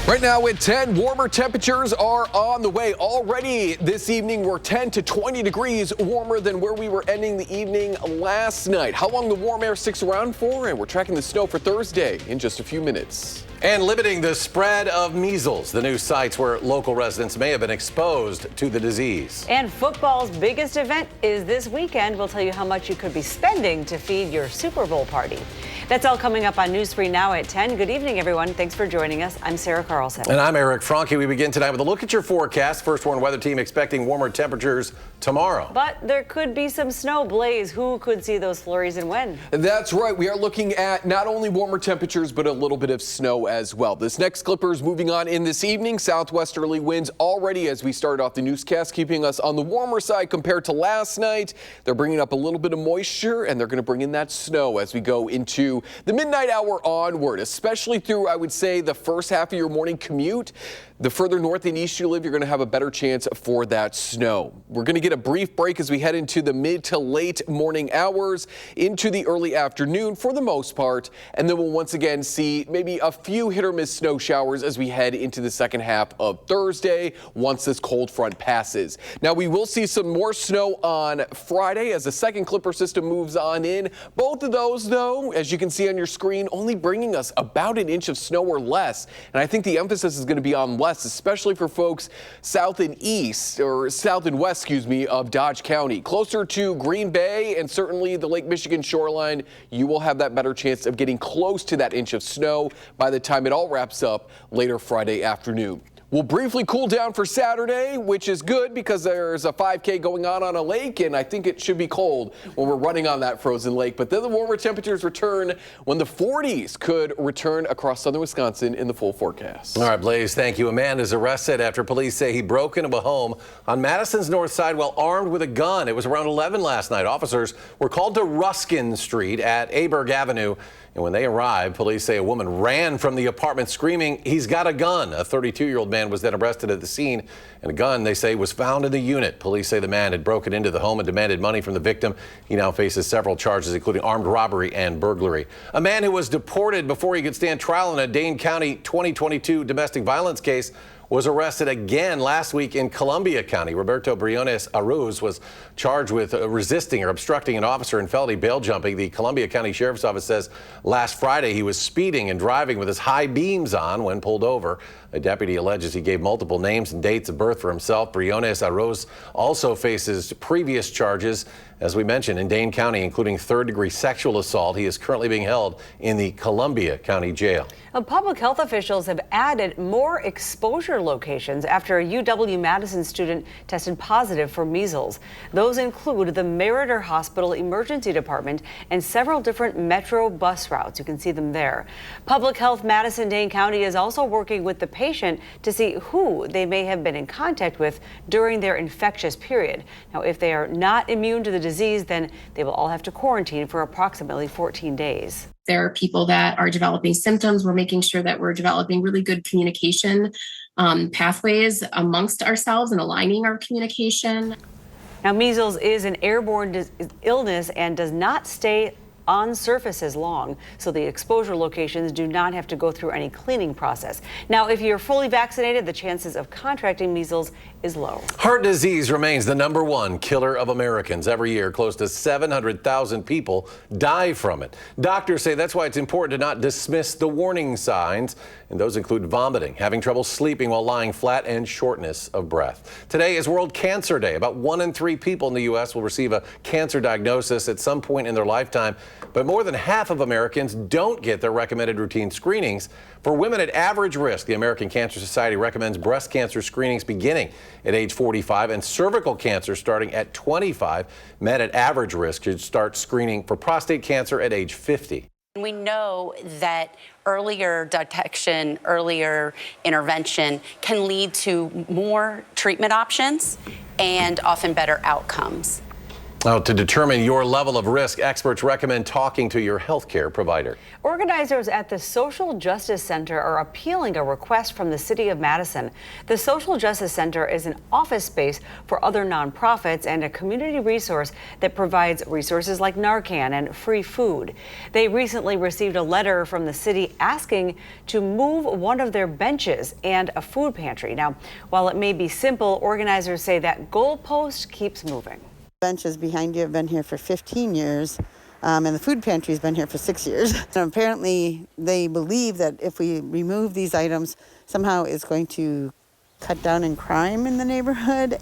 Right now at 10, warmer temperatures are on the way. Already this evening, we're 10 to 20 degrees warmer than where we were ending the evening last night. How long the warm air sticks around for, and we're tracking the snow for Thursday in just a few minutes. And limiting the spread of measles, the new sites where local residents may have been exposed to the disease. And football's biggest event is this weekend. We'll tell you how much you could be spending to feed your Super Bowl party. That's all coming up on News 3 Now at 10. Good evening, everyone. Thanks for joining us. I'm Sarah Carlson. And I'm Eric Franke. We begin tonight with a look at your forecast. First Warn Weather Team expecting warmer temperatures tomorrow. But there could be some snow. Blaze, who could see those flurries and when? That's right. We are looking at not only warmer temperatures, but a little bit of snow as well. This next clipper is moving on in this evening. Southwesterly winds already as we start off the newscast, keeping us on the warmer side compared to last night. They're bringing up a little bit of moisture, and they're going to bring in that snow as we go into the midnight hour onward, especially through, I would say, the first half of your morning commute. The further north and east you live, you're going to have a better chance for that snow. We're going to get a brief break as we head into the mid to late morning hours, into the early afternoon for the most part, and then we'll once again see maybe a few hit or miss snow showers as we head into the second half of Thursday once this cold front passes. Now, we will see some more snow on Friday as the second clipper system moves on in. Both of those, though, as you can see on your screen, only bringing us about an inch of snow or less, and I think the emphasis is going to be on less, especially for folks south and east, or south and west, excuse me, of Dodge County. Closer to Green Bay and certainly the Lake Michigan shoreline, you will have that better chance of getting close to that inch of snow by the time it all wraps up later Friday afternoon. We'll briefly cool down for Saturday, which is good because there's a 5K going on a lake, and I think it should be cold when we're running on that frozen lake. But then the warmer temperatures return when the 40s could return across southern Wisconsin in the full forecast. All right, Blaze, thank you. A man is arrested after police say he broke into a home on Madison's north side while armed with a gun. It was around 11 last night. Officers were called to Ruskin Street at Aberg Avenue. And when they arrived, police say a woman ran from the apartment screaming, "He's got a gun." A 32-year-old man was then arrested at the scene, and a gun, they say, was found in the unit. Police say the man had broken into the home and demanded money from the victim. He now faces several charges, including armed robbery and burglary. A man who was deported before he could stand trial in a Dane County 2022 domestic violence case was arrested again last week in Columbia County. Roberto Briones Aruz was charged with resisting or obstructing an officer and felony bail jumping. The Columbia County Sheriff's Office says last Friday he was speeding and driving with his high beams on when pulled over. A deputy alleges he gave multiple names and dates of birth for himself. Briones Aruz also faces previous charges, as we mentioned, in Dane County, including third-degree sexual assault. He is currently being held in the Columbia County Jail. Public health officials have added more exposure locations after a UW-Madison student tested positive for measles. Those include the Meriter Hospital Emergency Department and several different Metro bus routes. You can see them there. Public Health Madison-Dane County is also working with the patient to see who they may have been in contact with during their infectious period. Now, if they are not immune to the disease, then they will all have to quarantine for approximately 14 days. There are people that are developing symptoms. We're making sure that we're developing really good communication pathways amongst ourselves and aligning our communication. Now, measles is an airborne illness and does not stay on surfaces long, so the exposure locations do not have to go through any cleaning process. Now, if you're fully vaccinated, the chances of contracting measles is low. Heart disease remains the #1 killer of Americans. Every year, close to 700,000 people die from it. Doctors say that's why it's important to not dismiss the warning signs, and those include vomiting, having trouble sleeping while lying flat, and shortness of breath. Today is World Cancer Day. About 1 in 3 people in the U.S. will receive a cancer diagnosis at some point in their lifetime, but more than half of Americans don't get their recommended routine screenings. For women at average risk, the American Cancer Society recommends breast cancer screenings beginning at age 45 and cervical cancer starting at 25. Men at average risk should start screening for prostate cancer at age 50. We know that earlier detection, earlier intervention can lead to more treatment options and often better outcomes. Now, to determine your level of risk, experts recommend talking to your healthcare provider. Organizers at the Social Justice Center are appealing a request from the City of Madison. The Social Justice Center is an office space for other nonprofits and a community resource that provides resources like Narcan and free food. They recently received a letter from the city asking to move one of their benches and a food pantry. Now, while it may be simple, organizers say that goalpost keeps moving. Benches behind you have been here for 15 years, and the food pantry's been here for 6 years. And apparently, they believe that if we remove these items, somehow it's going to cut down in crime in the neighborhood.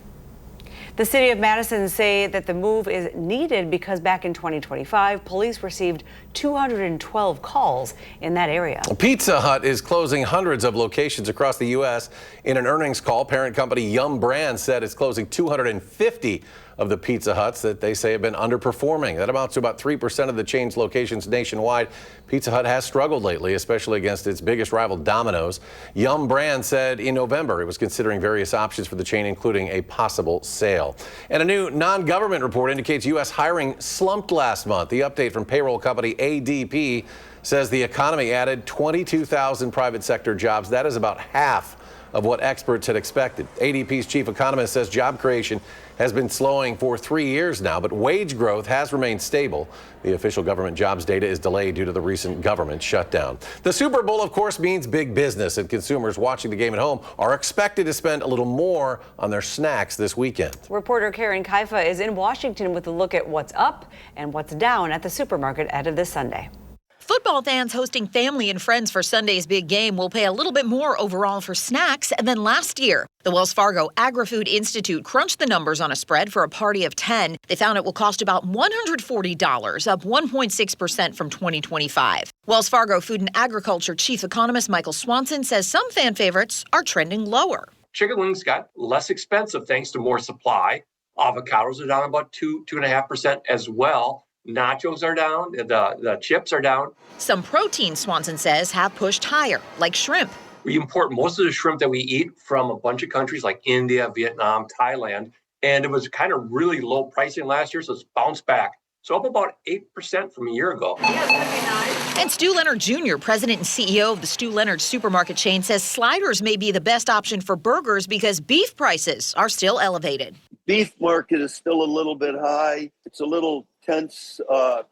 The City of Madison say that the move is needed because back in 2025, police received 212 calls in that area. Pizza Hut is closing hundreds of locations across the U.S. In an earnings call, parent company Yum Brands said it's closing 250 of the Pizza Huts that they say have been underperforming. That amounts to about 3% of the chain's locations nationwide. Pizza Hut has struggled lately, especially against its biggest rival, Domino's. Yum Brands said in November it was considering various options for the chain, including a possible sale. And a new non-government report indicates U.S. hiring slumped last month. The update from payroll company ADP says the economy added 22,000 private sector jobs. That is about half of what experts had expected. ADP's chief economist says job creation has been slowing for 3 years now, but wage growth has remained stable. The official government jobs data is delayed due to the recent government shutdown. The Super Bowl, of course, means big business, and consumers watching the game at home are expected to spend a little more on their snacks this weekend. Reporter Karen Kaifa is in Washington with a look at what's up and what's down at the supermarket ahead of this Sunday. Football fans hosting family and friends for Sunday's big game will pay a little bit more overall for snacks than last year. The Wells Fargo Agri-Food Institute crunched the numbers on a spread for a party of 10. They found it will cost about $140, up 1.6% from 2025. Wells Fargo Food and Agriculture Chief Economist Michael Swanson says some fan favorites are trending lower. Chicken wings got less expensive thanks to more supply. Avocados are down about 2.5% as well. Nachos are down, the chips are down. Some protein, Swanson says, have pushed higher, like shrimp. We import most of the shrimp that we eat from a bunch of countries like India, Vietnam, Thailand, and it was kind of really low pricing last year, so it's bounced back. So up about 8% from a year ago. And Stu Leonard Jr., president and CEO of the Stu Leonard supermarket chain, says sliders may be the best option for burgers because beef prices are still elevated. Beef market is still a little bit high. It's a little tense out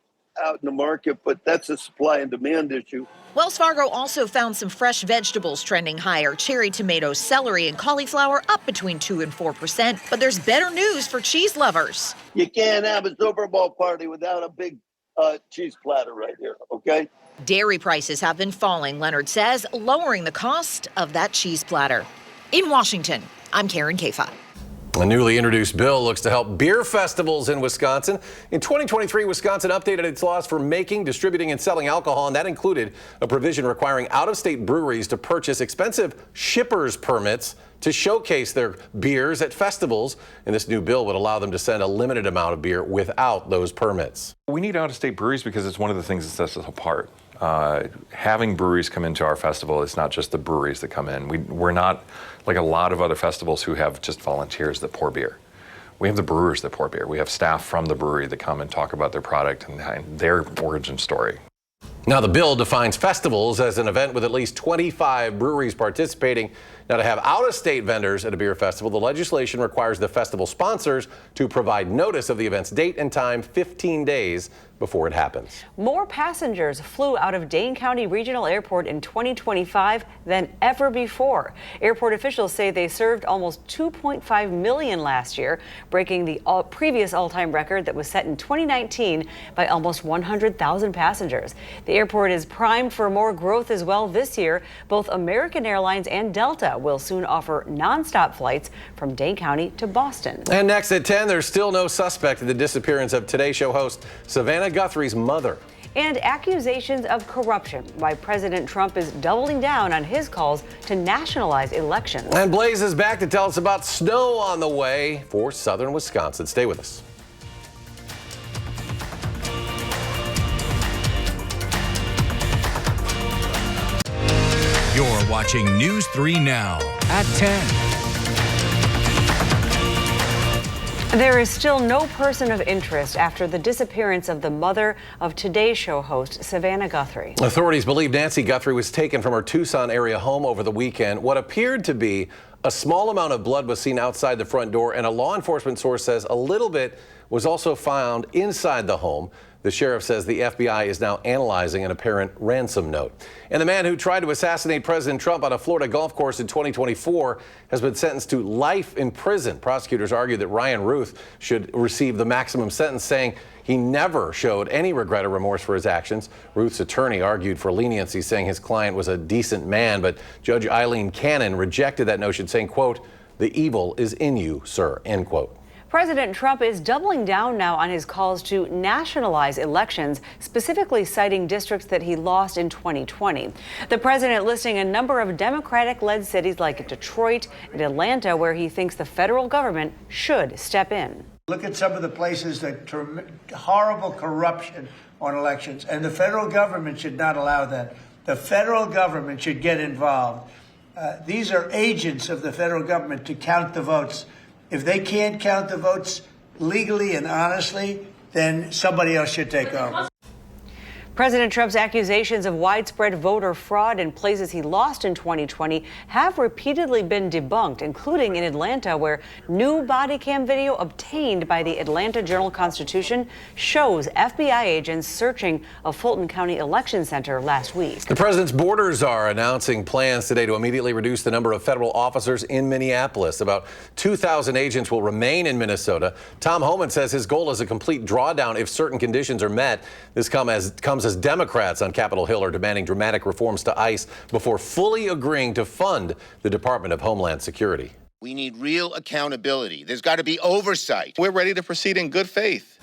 in the market, but that's a supply and demand issue. Wells Fargo also found some fresh vegetables trending higher. Cherry tomatoes, celery, and cauliflower up between 2 and 4%. But there's better news for cheese lovers. You can't have a Super Bowl party without a big cheese platter right here, okay? Dairy prices have been falling, Leonard says, lowering the cost of that cheese platter. In Washington, I'm Karen Kaifa. A newly introduced bill looks to help beer festivals in Wisconsin. In 2023, Wisconsin updated its laws for making, distributing, and selling alcohol, and that included a provision requiring out-of-state breweries to purchase expensive shippers permits to showcase their beers at festivals. And this new bill would allow them to send a limited amount of beer without those permits. We need out-of-state breweries because it's one of the things that sets us apart. Having breweries come into our festival, it's not just the breweries that come in. We're not like a lot of other festivals who have just volunteers that pour beer. We have the brewers that pour beer. We have staff from the brewery that come and talk about their product and their origin story. Now, the bill defines festivals as an event with at least 25 breweries participating. Now, to have out-of-state vendors at a beer festival, the legislation requires the festival sponsors to provide notice of the event's date and time 15 days before it happens. More passengers flew out of Dane County Regional Airport in 2025 than ever before. Airport officials say they served almost 2.5 million last year, breaking the previous all-time record that was set in 2019 by almost 100,000 passengers. The airport is primed for more growth as well this year. Both American Airlines and Delta will soon offer nonstop flights from Dane County to Boston. And next at 10, there's still no suspect in the disappearance of Today Show host Savannah Guthrie's mother. And accusations of corruption. Why President Trump is doubling down on his calls to nationalize elections. And Blaze is back to tell us about snow on the way for southern Wisconsin. Stay with us. You're watching News 3 Now at 10. There is still no person of interest after the disappearance of the mother of Today Show host Savannah Guthrie. Authorities believe Nancy Guthrie was taken from her Tucson area home over the weekend. What appeared to be a small amount of blood was seen outside the front door, and a law enforcement source says a little bit was also found inside the home. The sheriff says the FBI is now analyzing an apparent ransom note. And the man who tried to assassinate President Trump on a Florida golf course in 2024 has been sentenced to life in prison. Prosecutors argue that Ryan Ruth should receive the maximum sentence, saying he never showed any regret or remorse for his actions. Ruth's attorney argued for leniency, saying his client was a decent man, but Judge Eileen Cannon rejected that notion, saying, quote, "The evil is in you, sir," end quote. President Trump is doubling down now on his calls to nationalize elections, specifically citing districts that he lost in 2020. The president listing a number of Democratic-led cities like Detroit and Atlanta where he thinks the federal government should step in. Look at some of the places that horrible corruption on elections, and the federal government should not allow that. The federal government should get involved. These are agents of the federal government to count the votes. If they can't count the votes legally and honestly, then somebody else should take over. President Trump's accusations of widespread voter fraud in places he lost in 2020 have repeatedly been debunked, including in Atlanta, where new body cam video obtained by the Atlanta Journal-Constitution shows FBI agents searching a Fulton County election center last week. The president's border czar announcing plans today to immediately reduce the number of federal officers in Minneapolis. About 2,000 agents will remain in Minnesota. Tom Homan says his goal is a complete drawdown if certain conditions are met. This comes as Democrats on Capitol Hill are demanding dramatic reforms to ICE before fully agreeing to fund the Department of Homeland Security. We need real accountability. There's got to be oversight. We're ready to proceed in good faith.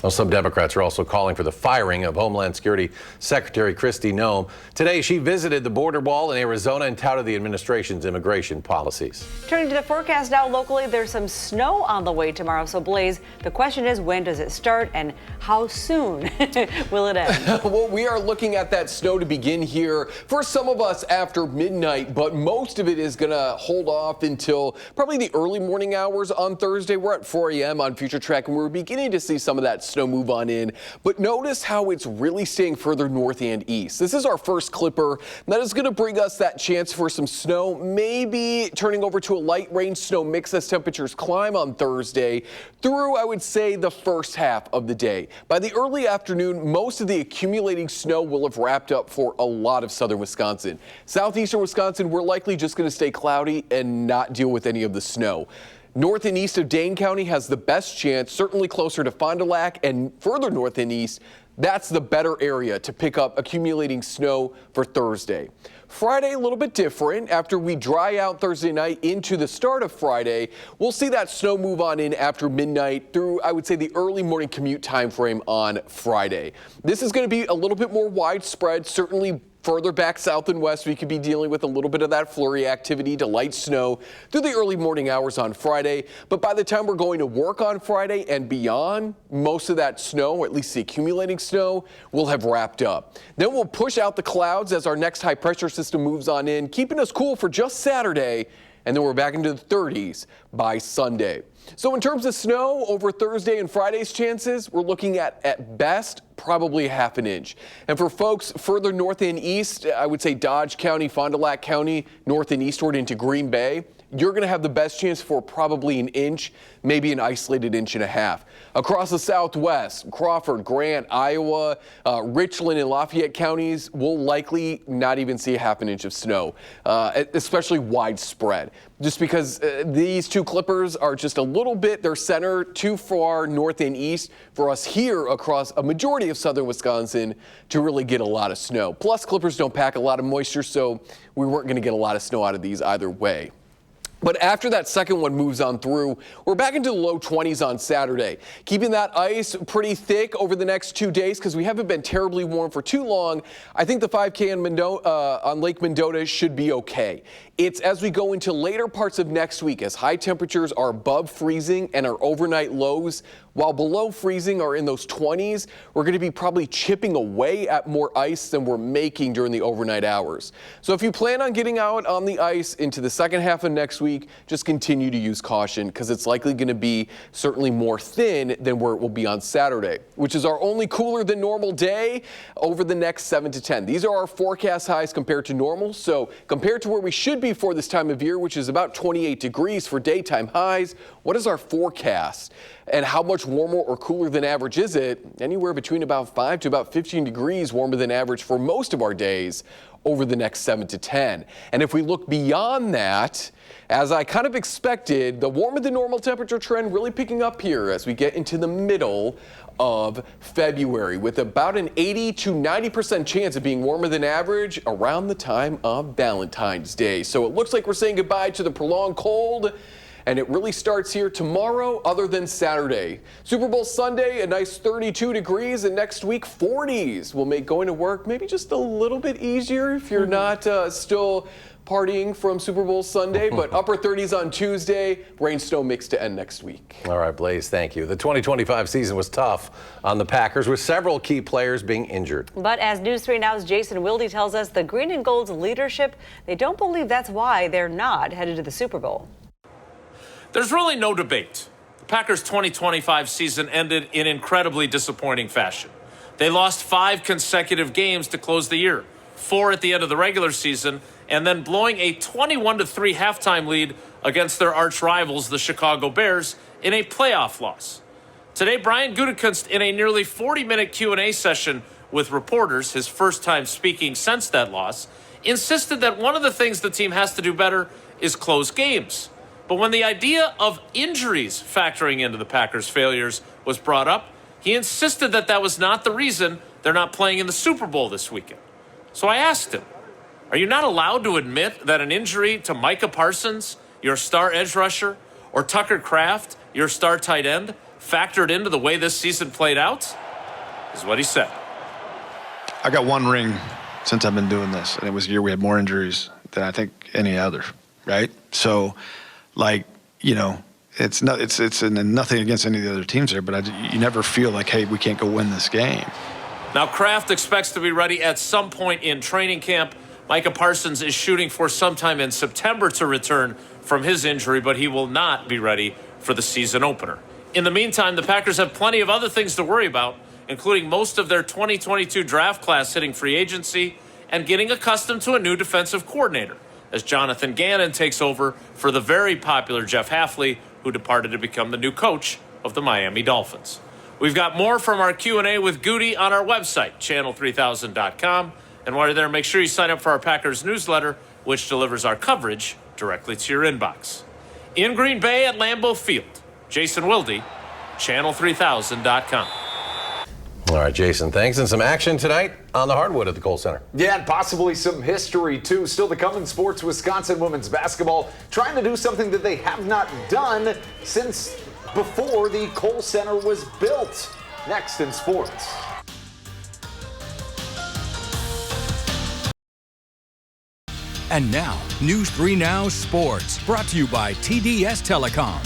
Well, some Democrats are also calling for the firing of Homeland Security Secretary Kristi Noem. Today, she visited the border wall in Arizona and touted the administration's immigration policies. Turning to the forecast now locally, there's some snow on the way tomorrow. So, Blaze, the question is, when does it start and how soon will it end? Well, we are looking at that snow to begin here for some of us after midnight, but most of it is going to hold off until probably the early morning hours on Thursday. We're at 4 a.m. on Future Track, and we're beginning to see some of that snow move on in, but notice how it's really staying further north and east. This is our first clipper that is going to bring us that chance for some snow, maybe turning over to a light rain snow mix as temperatures climb on Thursday through, I would say, the first half of the day. By the early afternoon, most of the accumulating snow will have wrapped up for a lot of southern Wisconsin. Southeastern Wisconsin, we're likely just going to stay cloudy and not deal with any of the snow. North and east of Dane County has the best chance, certainly closer to Fond du Lac, and further north and east, that's the better area to pick up accumulating snow for Thursday. Friday, a little bit different. After we dry out Thursday night into the start of Friday, we'll see that snow move on in after midnight through, I would say, the early morning commute time frame on Friday. This is going to be a little bit more widespread, certainly further back south and west. We could be dealing with a little bit of that flurry activity to light snow through the early morning hours on Friday. But by the time we're going to work on Friday and beyond, most of that snow, or at least the accumulating snow, will have wrapped up. Then we'll push out the clouds as our next high pressure system moves on in, keeping us cool for just Saturday. And then we're back into the 30s by Sunday. So in terms of snow over Thursday and Friday's chances, we're looking at best, probably half an inch. And for folks further north and east, I would say Dodge County, Fond du Lac County, north and eastward into Green Bay, you're going to have the best chance for probably an inch, maybe an isolated inch and a half. Across the Southwest, Crawford, Grant, Iowa, Richland, and Lafayette counties will likely not even see a half an inch of snow, especially widespread. Just because these two clippers are just a little bit, they're centered too far north and east for us here across a majority of southern Wisconsin to really get a lot of snow. Plus, clippers don't pack a lot of moisture, so we weren't going to get a lot of snow out of these either way. But after that second one moves on through, we're back into the low 20s on Saturday. Keeping that ice pretty thick over the next 2 days because we haven't been terribly warm for too long. I think the 5K on Lake Mendota should be okay. It's as we go into later parts of next week as high temperatures are above freezing and our overnight lows while below freezing are in those 20s, we're going to be probably chipping away at more ice than we're making during the overnight hours. So if you plan on getting out on the ice into the second half of next week, just continue to use caution because it's likely going to be certainly more thin than where it will be on Saturday, which is our only cooler than normal day over the next 7 to 10. These are our forecast highs compared to normal. So compared to where we should be for this time of year, which is about 28 degrees for daytime highs, what is our forecast? And how much warmer or cooler than average is it? Anywhere between about 5 to about 15 degrees warmer than average for most of our days over the next 7 to 10. And if we look beyond that, as I kind of expected, the warmer than normal temperature trend really picking up here as we get into the middle of February, with about an 80 to 90% chance of being warmer than average around the time of Valentine's Day. So it looks like we're saying goodbye to the prolonged cold, and it really starts here tomorrow other than Saturday. Super Bowl Sunday, a nice 32 degrees, and next week 40s will make going to work maybe just a little bit easier if you're not still partying from Super Bowl Sunday, but upper 30s on Tuesday, rain snow mix to end next week. All right, Blaze, thank you. The 2025 season was tough on the Packers with several key players being injured. But as News 3 Now's Jason Wilde tells us, the Green and Gold's leadership, they don't believe that's why they're not headed to the Super Bowl. There's really no debate. The Packers' 2025 season ended in incredibly disappointing fashion. They lost 5 consecutive games to close the year, 4 at the end of the regular season, and then blowing a 21-3 halftime lead against their arch rivals, the Chicago Bears, in a playoff loss. Today, Brian Gutekunst, in a nearly 40-minute Q&A session with reporters, his first time speaking since that loss, insisted that one of the things the team has to do better is close games. But when the idea of injuries factoring into the Packers' failures was brought up, he insisted that that was not the reason they're not playing in the Super Bowl this weekend. So I asked him, are you not allowed to admit that an injury to Micah Parsons, your star edge rusher, or Tucker Kraft, your star tight end, factored into the way this season played out? Is what he said. I got one ring since I've been doing this, and it was a year we had more injuries than I think any other, right? So, like, you know, it's nothing against any of the other teams there, but you never feel like, hey, we can't go win this game. Now, Kraft expects to be ready at some point in training camp. Micah Parsons is shooting for sometime in September to return from his injury, but he will not be ready for the season opener. In the meantime, the Packers have plenty of other things to worry about, including most of their 2022 draft class hitting free agency and getting accustomed to a new defensive coordinator, as Jonathan Gannon takes over for the very popular Jeff Hafley, who departed to become the new coach of the Miami Dolphins. We've got more from our Q&A with Goody on our website, channel3000.com. And while you're there, make sure you sign up for our Packers newsletter, which delivers our coverage directly to your inbox. In Green Bay at Lambeau Field, Jason Wilde, channel3000.com. All right, Jason, thanks. And some action tonight on the hardwood at the Kohl Center. Yeah, and possibly some history, too. Still to come in sports, Wisconsin women's basketball trying to do something that they have not done since before the Kohl Center was built. Next in sports. And now, News 3 Now Sports, brought to you by TDS Telecom.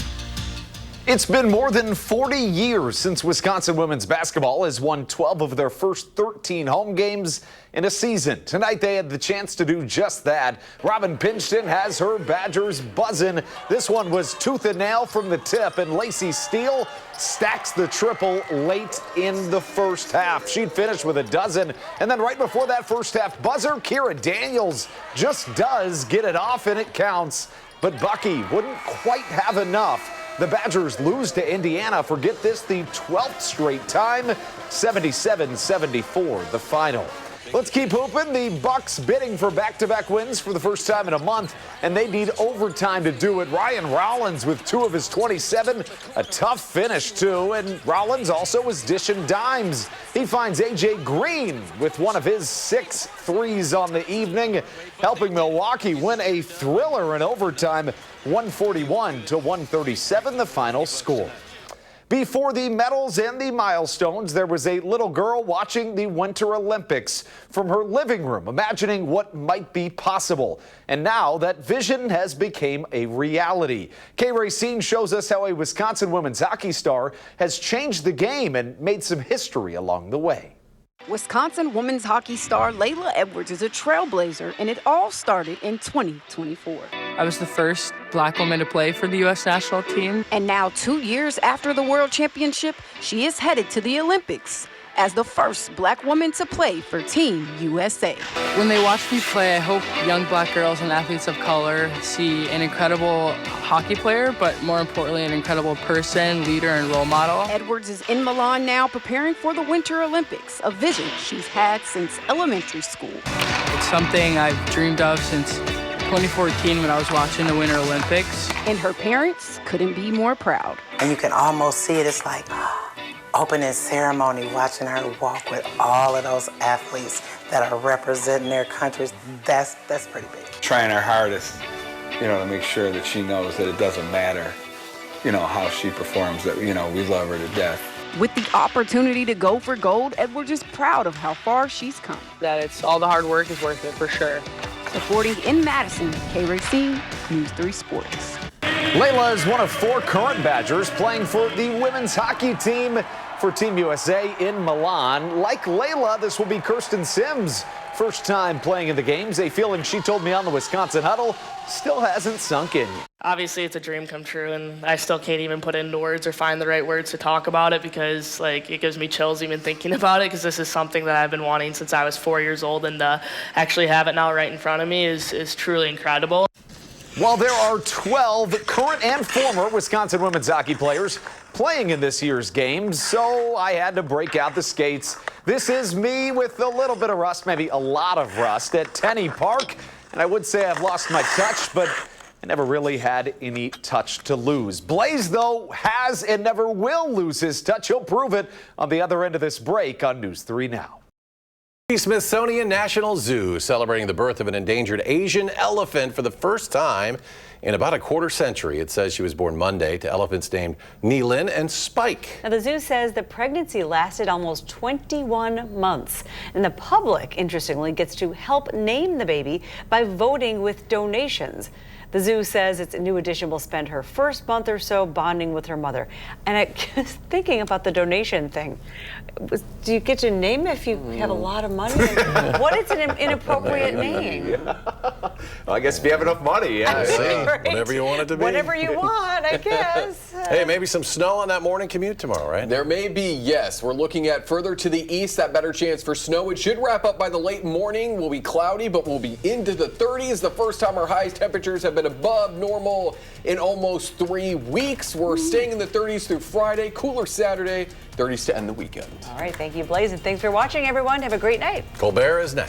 It's been more than 40 years since Wisconsin women's basketball has won 12 of their first 13 home games in a season. Tonight they had the chance to do just that. Robin Pinchton has her Badgers buzzing. This one was tooth and nail from the tip, and Lacey Steele stacks the triple late in the first half. She'd finished with a dozen, and then right before that first half buzzer, Kira Daniels just does get it off, and it counts. But Bucky wouldn't quite have enough. The Badgers lose to Indiana for, get this, the 12th straight time, 77-74, the final. Let's keep hooping. The Bucks bidding for back-to-back wins for the first time in a month, and they need overtime to do it. Ryan Rollins with 2 of his 27, a tough finish too, and Rollins also was dishing dimes. He finds A.J. Green with one of his 6 threes on the evening, helping Milwaukee win a thriller in overtime, 141-137, the final score. Before the medals and the milestones, there was a little girl watching the Winter Olympics from her living room, imagining what might be possible. And now that vision has become a reality. K-Racine shows us how a Wisconsin women's hockey star has changed the game and made some history along the way. Wisconsin women's hockey star Layla Edwards is a trailblazer, and it all started in 2024. I was the first Black woman to play for the U.S. national team. And now, 2 years after the World Championship, she is headed to the Olympics as the first Black woman to play for Team USA. When they watch me play, I hope young Black girls and athletes of color see an incredible hockey player, but more importantly, an incredible person, leader, and role model. Edwards is in Milan now preparing for the Winter Olympics, a vision she's had since elementary school. It's something I've dreamed of since 2014 when I was watching the Winter Olympics. And her parents couldn't be more proud. And you can almost see it. It's like opening ceremony, watching her walk with all of those athletes that are representing their countries. That's pretty big. Trying our hardest, to make sure that she knows that it doesn't matter, how she performs, that, we love her to death. With the opportunity to go for gold, Edwards is proud of how far she's come. That it's all the hard work is worth it for sure. Reporting in Madison, K-Racine, News 3 Sports. Layla is one of 4 current Badgers playing for the women's hockey team for Team USA in Milan. Like Layla, this will be Kirsten Sims' first time playing in the games, a feeling she told me on the Wisconsin Huddle still hasn't sunk in. Obviously, it's a dream come true, and I still can't even put it into words or find the right words to talk about it because, it gives me chills even thinking about it because this is something that I've been wanting since I was 4 years old, and to actually have it now right in front of me is truly incredible. While there are 12 current and former Wisconsin women's hockey players playing in this year's games, so I had to break out the skates. This is me with a little bit of rust, maybe a lot of rust at Tenney Park. And I would say I've lost my touch, but I never really had any touch to lose. Blaze, though, has and never will lose his touch. He'll prove it on the other end of this break on News 3 Now. The Smithsonian National Zoo celebrating the birth of an endangered Asian elephant for the first time in about a quarter century. It says she was born Monday to elephants named Neelin and Spike. Now, the zoo says the pregnancy lasted almost 21 months. And the public, interestingly, gets to help name the baby by voting with donations. The zoo says its new addition will spend her first month or so bonding with her mother. And I was thinking about the donation thing. Do you get to name if you have a lot of money? What is an inappropriate name? Well, I guess if you have enough money, yeah. Right. Whatever you want it to be. Whatever you want, I guess. Hey, maybe some snow on that morning commute tomorrow, right? There may be, yes. We're looking at further to the east, that better chance for snow. It should wrap up by the late morning. Will be cloudy, but we'll be into the 30s. The first time our highest temperatures have been above normal in almost 3 weeks. We're staying in the 30s through Friday. Cooler Saturday, 30s to end the weekend. All right, thank you, Blaze, and thanks for watching, everyone. Have a great night. Colbert is next.